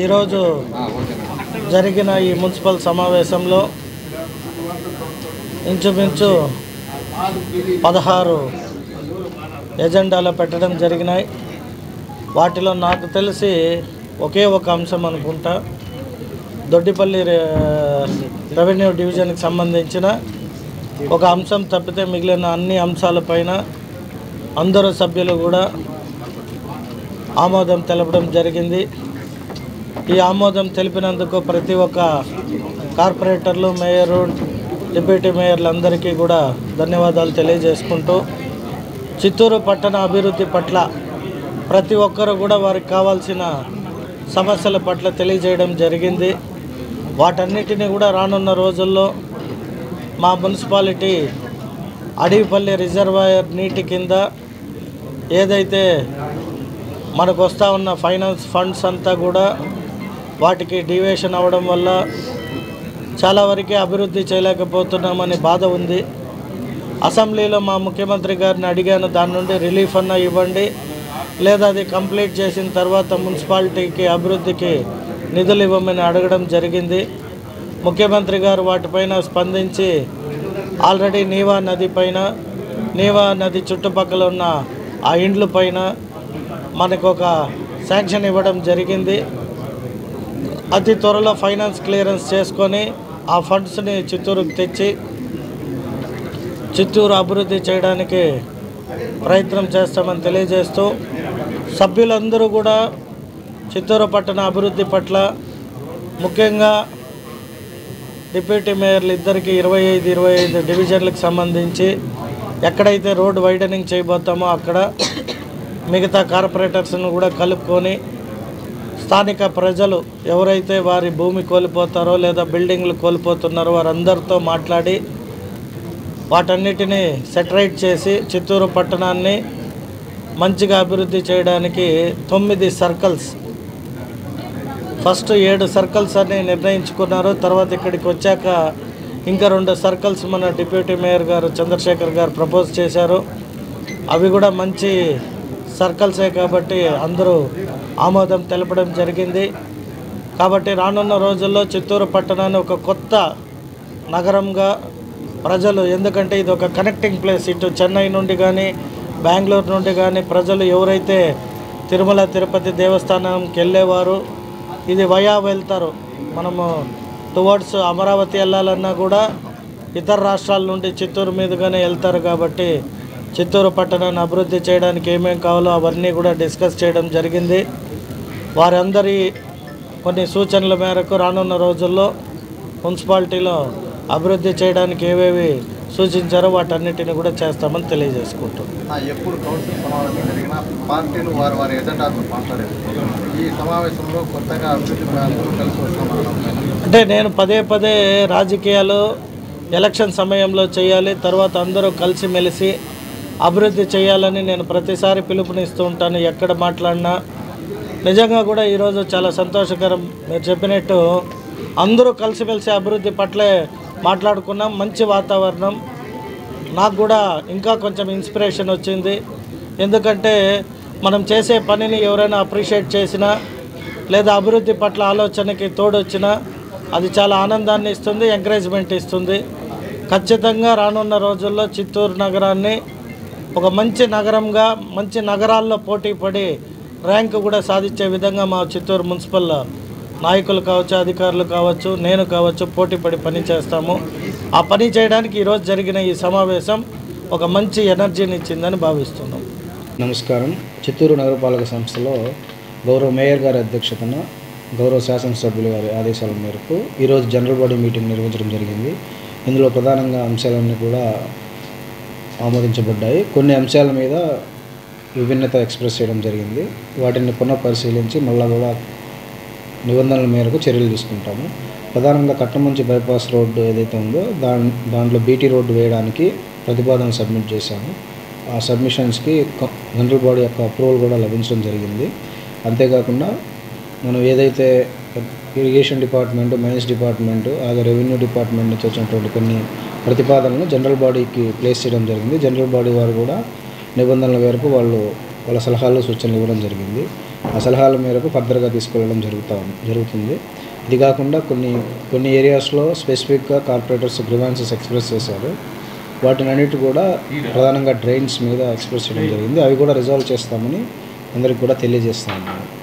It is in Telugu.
ఈరోజు జరిగిన ఈ మున్సిపల్ సమావేశంలో ఇంచుమించు 16 ఎజెండాలు పెట్టడం జరిగినాయి. వాటిలో నాకు తెలిసి ఒకే ఒక అంశం అనుకుంటా, దొడ్డిపల్లి రెవెన్యూ డివిజన్కి సంబంధించిన ఒక అంశం తప్పితే మిగిలిన అన్ని అంశాలపైన అందరూ సభ్యులు కూడా ఆమోదం తెలపడం జరిగింది. ఈ ఆమోదం తెలిపినందుకు ప్రతి ఒక్క కార్పొరేటర్లు, మేయరు, డిప్యూటీ మేయర్లందరికీ కూడా ధన్యవాదాలు తెలియజేసుకుంటూ, చిత్తూరు పట్టణ అభివృద్ధి పట్ల ప్రతి ఒక్కరు కూడా వారికి కావాల్సిన సమస్యల పట్ల తెలియజేయడం జరిగింది. వాటన్నిటిని కూడా రానున్న రోజుల్లో మా మున్సిపాలిటీ అడవిపల్లి రిజర్వాయర్ నీటి కింద ఏదైతే మనకు వస్తూ ఉన్న ఫైనాన్స్ ఫండ్స్ అంతా కూడా వాటికి డివేషన్ అవ్వడం వల్ల చాలా వరకు అభివృద్ధి చేయలేకపోతున్నామని బాధ ఉంది. అసెంబ్లీలో మా ముఖ్యమంత్రి గారిని అడిగాను, దాని నుండి రిలీఫ్ అన్నా ఇవ్వండి, లేదా అది కంప్లీట్ చేసిన తర్వాత మున్సిపాలిటీకి అభివృద్ధికి నిధులు ఇవ్వమని అడగడం జరిగింది. ముఖ్యమంత్రి గారు వాటిపైన స్పందించి ఆల్రెడీ నీవా నది పైన, నీవా నది చుట్టుపక్కల ఉన్న ఆ ఇండ్ల పైన మనకు ఒక శాంక్షన్ ఇవ్వడం జరిగింది. అతి త్వరలో ఫైనాన్స్ క్లియరెన్స్ చేసుకొని ఆ ఫండ్స్ని చిత్తూరుకు తెచ్చి చిత్తూరు అభివృద్ధి చేయడానికి ప్రయత్నం చేస్తామని తెలియజేస్తూ, సభ్యులందరూ కూడా చిత్తూరు పట్టణ అభివృద్ధి పట్ల ముఖ్యంగా డిప్యూటీ మేయర్లు ఇద్దరికి 25 డివిజన్లకు సంబంధించి ఎక్కడైతే రోడ్ వైడనింగ్ చేయబోతామో అక్కడ మిగతా కార్పొరేటర్స్ను కూడా కలుపుకొని స్థానిక ప్రజలు ఎవరైతే వారి భూమి కోల్పోతారో లేదా బిల్డింగ్లు కోల్పోతున్నారో వారందరితో మాట్లాడి వాటన్నిటినీ సెటరైట్ చేసి చిత్తూరు పట్టణాన్ని మంచిగా అభివృద్ధి చేయడానికి 9 సర్కిల్స్, ఫస్ట్ 7 సర్కిల్స్ అని నిర్ణయించుకున్నారు. తర్వాత ఇక్కడికి వచ్చాక ఇంకా 2 సర్కిల్స్ మన డిప్యూటీ మేయర్ గారు చంద్రశేఖర్ గారు ప్రపోజ్ చేశారు. అవి కూడా మంచి సర్కిల్సే కాబట్టి అందరూ ఆమోదం తెలపడం జరిగింది. కాబట్టి రానున్న రోజుల్లో చిత్తూరు పట్టణాన్ని ఒక కొత్త నగరంగా ప్రజలు, ఎందుకంటే ఇది ఒక కనెక్టింగ్ ప్లేస్, ఇటు చెన్నై నుండి కానీ బెంగళూరు నుండి కానీ ప్రజలు ఎవరైతే తిరుమల తిరుపతి దేవస్థానంకి వెళ్ళేవారు ఇది వయా వెళ్తారు. మనము టువర్డ్స్ అమరావతి వెళ్ళాలన్నా కూడా ఇతర రాష్ట్రాల నుండి చిత్తూరు మీదుగానే వెళ్తారు. కాబట్టి చిత్తూరు పట్టణాన్ని అభివృద్ధి చేయడానికి ఏమేమి కావాలో అవన్నీ కూడా డిస్కస్ చేయడం జరిగింది. వారందరి కొన్ని సూచనల మేరకు రానున్న రోజుల్లో మున్సిపాలిటీలో అభివృద్ధి చేయడానికి ఏవేవి సూచించారో వాటన్నిటిని కూడా చేస్తామని తెలియజేసుకుంటున్నాం. ఎప్పుడు కౌన్సిల్ సమావేశం జరిగినా పార్టీలు వారి ఎజెండాతో మాట్లాడారు. ఈ సమావేశంలో కొత్తగా అభివృద్ధి కలిసి వస్తున్నాం అంటే నేను పదే రాజకీయాలు ఎలక్షన్ సమయంలో చేయాలి, తర్వాత అందరూ కలిసిమెలిసి అభివృద్ధి చేయాలని నేను ప్రతిసారి పిలుపునిస్తూ ఉంటాను. ఎక్కడ మాట్లాడినా నిజంగా కూడా ఈరోజు చాలా సంతోషకరం. మీరు చెప్పినట్టు అందరూ కలిసిమెలిసి అభివృద్ధి పట్లే మాట్లాడుకున్నాం. మంచి వాతావరణం. నాకు కూడా ఇంకా కొంచెం ఇన్స్పిరేషన్ వచ్చింది. ఎందుకంటే మనం చేసే పనిని ఎవరైనా అప్రిషియేట్ చేసినా లేదా అభివృద్ధి పట్ల ఆలోచనకి తోడొచ్చినా అది చాలా ఆనందాన్ని ఇస్తుంది, ఎంకరేజ్మెంట్ ఇస్తుంది. ఖచ్చితంగా రానున్న రోజుల్లో చిత్తూరు నగరాన్ని ఒక మంచి నగరంగా, మంచి నగరాల్లో పోటీ పడి ర్యాంకు కూడా సాధించే విధంగా మా చిత్తూరు మున్సిపల్ నాయకులు కావచ్చు, అధికారులు కావచ్చు, నేను కావచ్చు పోటీపడి పని చేస్తాము. ఆ పని చేయడానికి ఈరోజు జరిగిన ఈ సమావేశం ఒక మంచి ఎనర్జీని ఇచ్చిందని భావిస్తున్నాం. నమస్కారం. చిత్తూరు నగరపాలక సంస్థలో గౌరవ మేయర్ గారి అధ్యక్షతన గౌరవ శాసనసభ్యుల గారి ఆదేశాల మేరకు ఈరోజు జనరల్ బాడీ మీటింగ్ నిర్వహించడం జరిగింది. ఇందులో ప్రధానంగా అంశాలన్నీ కూడా ఆమోదించబడ్డాయి. కొన్ని అంశాల మీద విభిన్నత ఎక్స్ప్రెస్ చేయడం జరిగింది. వాటిని పునఃపరిశీలించి మళ్ళా కూడా నిబంధనల మేరకు చర్యలు తీసుకుంటాము. ప్రధానంగా కట్టమంచి బైపాస్ రోడ్డు ఏదైతే ఉందో దాంట్లో బీటీ రోడ్డు వేయడానికి ప్రతిపాదన సబ్మిట్ చేశాము. ఆ సబ్మిషన్స్కి జనరల్ బాడీ యొక్క అప్రూవల్ కూడా లభించడం జరిగింది. అంతేకాకుండా మనం ఏదైతే ఇరిగేషన్ డిపార్ట్మెంటు, మైన్స్ డిపార్ట్మెంటు, అలాగే రెవెన్యూ డిపార్ట్మెంట్ నుంచి వచ్చినటువంటి కొన్ని ప్రతిపాదనలను జనరల్ బాడీకి ప్లేస్ చేయడం జరిగింది. జనరల్ బాడీ వారు కూడా నిబంధనల మేరకు వాళ్ళ సలహాలు సూచనలు ఇవ్వడం జరిగింది. ఆ సలహాల మేరకు ఫర్దర్గా తీసుకెళ్ళడం జరుగుతుంది. ఇది కాకుండా కొన్ని ఏరియాస్లో స్పెసిఫిక్గా కార్పొరేటర్స్ గ్రివాన్సెస్ ఎక్స్ప్రెస్ చేశారు. వాటిని అన్నిటి కూడా ప్రధానంగా డ్రైన్స్ మీద ఎక్స్ప్రెస్ చేయడం జరిగింది. అవి కూడా రిజాల్వ్ చేస్తామని అందరికి కూడా తెలియజేస్తాము.